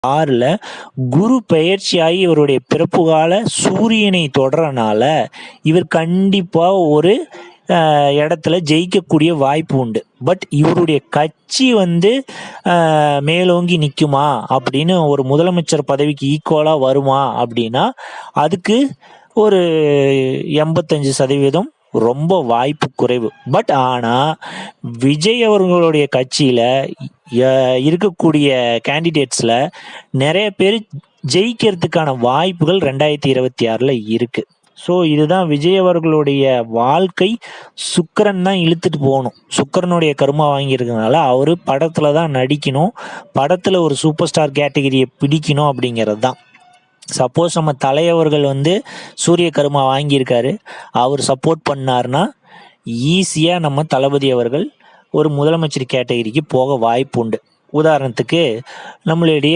6ல் குரு பெயர்ச்சியாகி இவருடைய பிறப்பு கால சூரியனை தொடரனால இவர் கண்டிப்பாக ஒரு இடத்துல ஜெயிக்கக்கூடிய வாய்ப்பு உண்டு. பட் இவருடைய கட்சி மேலோங்கி நிற்குமா அப்படின்னு, ஒரு முதலமைச்சர் பதவிக்கு ஈக்குவலாக வருமா அப்படின்னா அதுக்கு ஒரு 85% ரொம்ப வாய்ப்பு குறைவு. பட் ஆனால் விஜய் அவர்களுடைய கட்சியில் இருக்கக்கூடிய கேண்டிடேட்ஸில் நிறைய பேர் ஜெயிக்கிறதுக்கான வாய்ப்புகள் 2026 இருக்குது. ஸோ இதுதான் விஜய் அவர்களுடைய வாழ்க்கை. சுக்கிரன் தான் இழுத்துட்டு போகணும். சுக்கிரனுடைய கருமா வாங்கியிருக்கனால அவர் படத்தில் தான் நடிக்கணும், படத்தில் ஒரு சூப்பர் ஸ்டார் கேட்டகரியை பிடிக்கணும் அப்படிங்கிறது தான். சப்போஸ் நம்ம தலைவர்கள் சூரிய கருமா வாங்கியிருக்காரு, அவர் சப்போர்ட் பண்ணார்னா ஈஸியாக நம்ம தளபதி அவர்கள் ஒரு முதலமைச்சர் கேட்டகரிக்கு போக வாய்ப்பு உண்டு. உதாரணத்துக்கு நம்மளுடைய